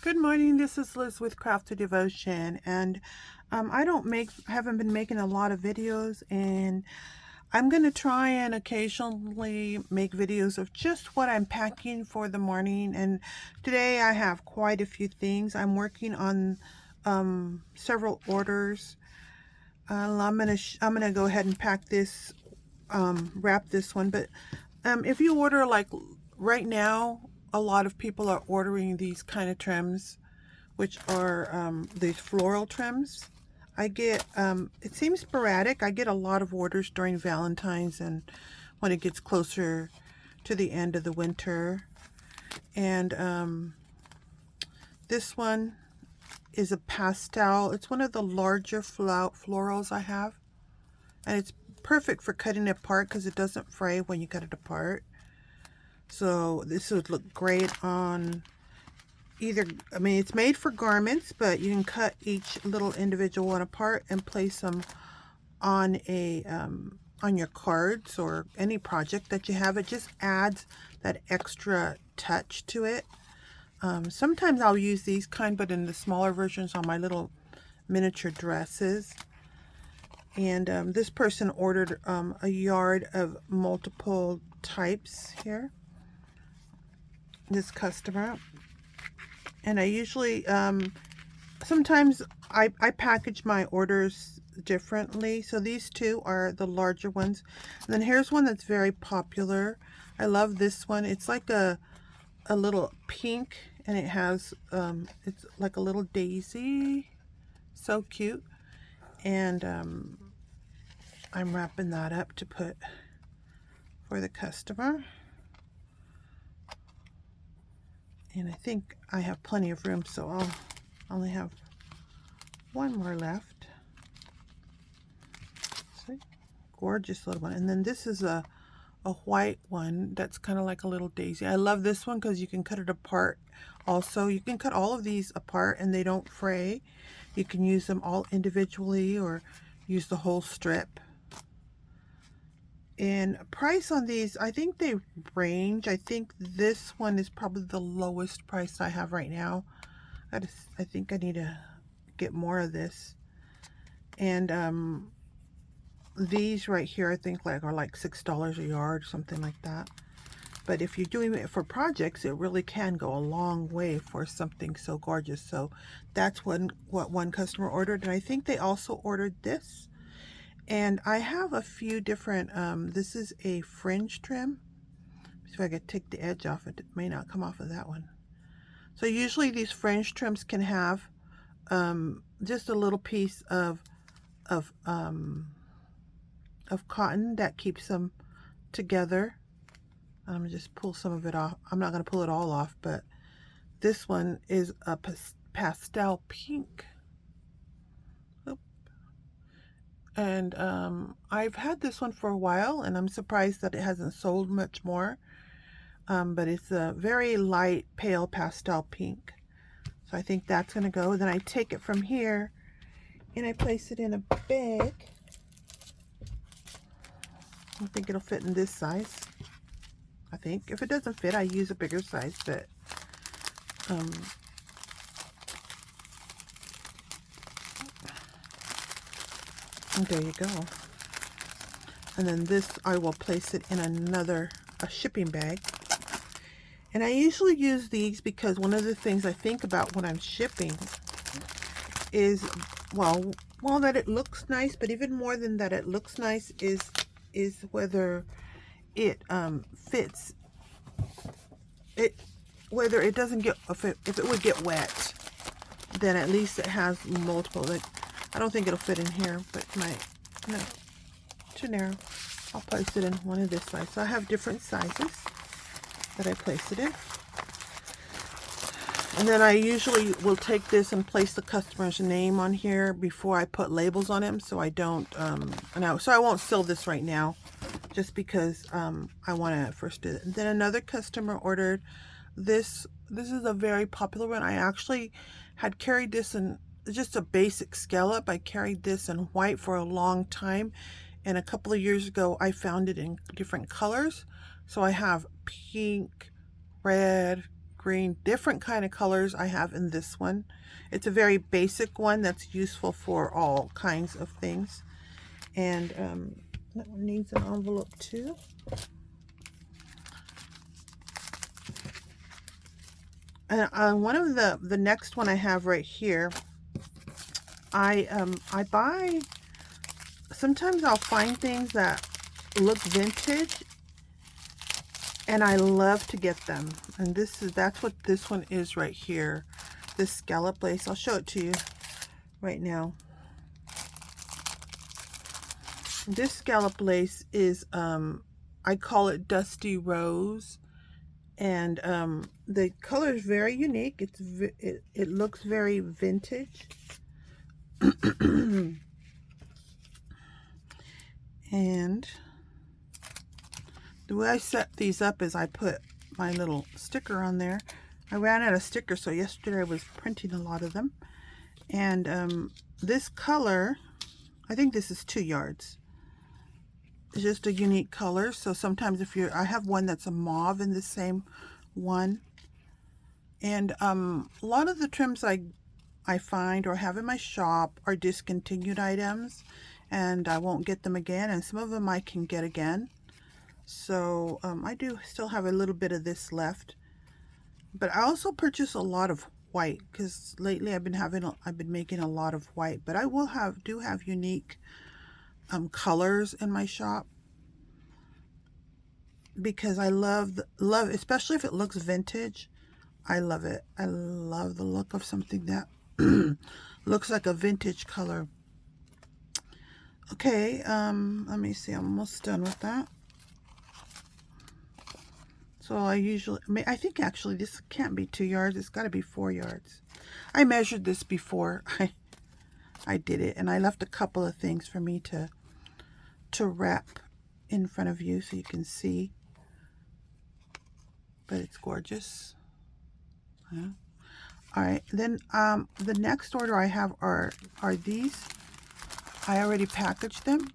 Good morning, this is Liz with Craft to Devotion, and haven't been making a lot of videos, and I'm going to try and occasionally make videos of just what I'm packing for the morning. And today I have quite a few things. I'm working on several orders. I'm gonna go ahead and pack this, wrap this one, but if you order, like right now, a lot of people are ordering these kind of trims, which are these floral trims. I get, it seems sporadic. I get a lot of orders during Valentine's and when it gets closer to the end of the winter. And this one is a pastel. It's one of the larger florals I have. And it's perfect for cutting it apart because it doesn't fray when you cut it apart. So this would look great on it's made for garments, but you can cut each little individual one apart and place them on on your cards or any project that you have. It just adds that extra touch to it. Sometimes I'll use these kind, but in the smaller versions on my little miniature dresses. And this person ordered a yard of multiple types here. This customer. And I usually, sometimes I package my orders differently. So these two are the larger ones. And then here's one that's very popular. I love this one. It's like a little pink, and it has, it's like a little daisy. So cute. And I'm wrapping that up to put for the customer. And I think I have plenty of room, so I'll only have one more left. See? Gorgeous little one. And then this is a white one that's kind of like a little daisy. I love this one because you can cut it apart. Also, you can cut all of these apart and they don't fray. You can use them all individually or use the whole strip. And price on these, I think they range. I think this one is probably the lowest price I have right now. I think I need to get more of this. And these right here, I think are like $6 a yard, something like that. But if you're doing it for projects, it really can go a long way for something so gorgeous. So that's what one customer ordered. And I think they also ordered this. And I have a few different, this is a fringe trim. See if I could take the edge off. It may not come off of that one. So usually these fringe trims can have just a little piece of cotton that keeps them together. I'm gonna just pull some of it off. I'm not gonna pull it all off, but this one is a pastel pink. And I've had this one for a while, and I'm surprised that it hasn't sold much more. But it's a very light, pale pastel pink. So I think that's going to go. Then I take it from here, and I place it in a bag. I think it'll fit in this size. I think. If it doesn't fit, I use a bigger size, but and there you go. And then this, I will place it in a shipping bag. And I usually use these because one of the things I think about when I'm shipping is, well, that it looks nice, but even more than that it looks nice is whether it fits. Whether it doesn't get, if it would get wet, then at least it has multiple. Like, I don't think it'll fit in here, but no, too narrow. I'll place it in one of this size. So I have different sizes that I place it in. And then I usually will take this and place the customer's name on here before I put labels on him, so I don't, so I won't seal this right now, just because I want to first do it. And then another customer ordered this. This is a very popular one. I actually had carried this in just a basic scallop. I carried this in white for a long time, and a couple of years ago I found it in different colors. So I have pink, red, green, different kind of colors I have in this one. It's a very basic one that's useful for all kinds of things. And that one needs an envelope too. And one of the next one I have right here, I buy, sometimes I'll find things that look vintage and I love to get them. And that's what this one is right here. This scallop lace. I'll show it to you right now. This scallop lace is I call it Dusty Rose, and the color is very unique. It looks very vintage. And the way I set these up is I put my little sticker on there. I ran out of stickers, so yesterday I was printing a lot of them. And this color, I think this is 2 yards. It's just a unique color. So sometimes I have one that's a mauve in the same one. And a lot of the trims I find or have in my shop are discontinued items, and I won't get them again. And some of them I can get again. So I do still have a little bit of this left. But I also purchase a lot of white because lately I've been making a lot of white. But I do have unique colors in my shop because I love especially if it looks vintage. I love it. I love the look of something that looks like a vintage color. Okay, let me see. I'm almost done with that. So I think actually this can't be 2 yards. It's got to be 4 yards. I measured this before I did it, and I left a couple of things for me to wrap in front of you so you can see. But it's gorgeous. Yeah. All right, then the next order I have are these. I already packaged them.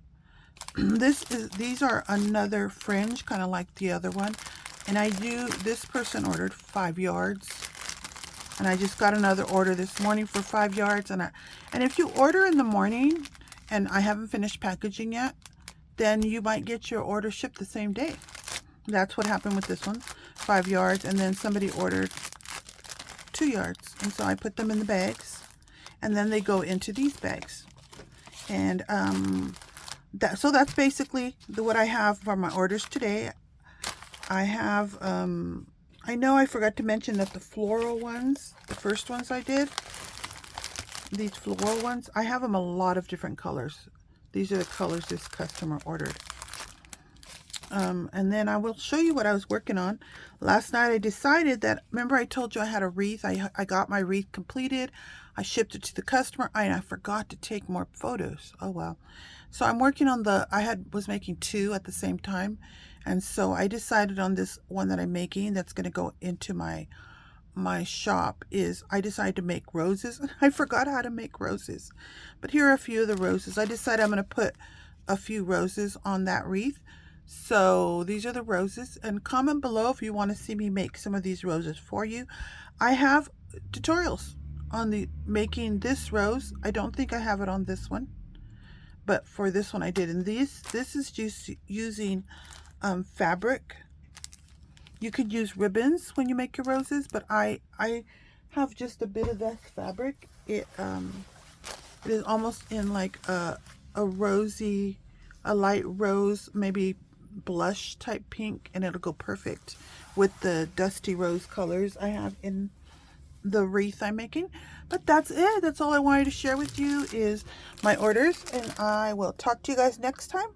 These are another fringe, kind of like the other one. And this person ordered 5 yards. And I just got another order this morning for 5 yards. And if you order in the morning and I haven't finished packaging yet, then you might get your order shipped the same day. That's what happened with this one, 5 yards. And then somebody ordered 2 yards. And so I put them in the bags. And then they go into these bags. And so that's basically what I have for my orders today. I have, I know I forgot to mention that the floral ones, the first ones I did, these floral ones, I have them a lot of different colors. These are the colors this customer ordered. And then I will show you what I was working on. Last night I decided that, remember I told you I had a wreath. I got my wreath completed. I shipped it to the customer and I forgot to take more photos. Oh well. So I'm working on was making 2 at the same time. And so I decided on this one that I'm making that's going to go into my shop I decided to make roses. I forgot how to make roses. But here are a few of the roses. I decided I'm going to put a few roses on that wreath. So these are the roses, and comment below if you want to see me make some of these roses for you. I have tutorials on making this rose. I don't think I have it on this one, but for this one I did. And this is just using fabric. You could use ribbons when you make your roses, but I have just a bit of that fabric. It is almost in like a rosy, a light rose, maybe blush type pink, and it'll go perfect with the Dusty Rose colors I have in the wreath I'm making. But that's it. That's all I wanted to share with you is my orders, and I will talk to you guys next time.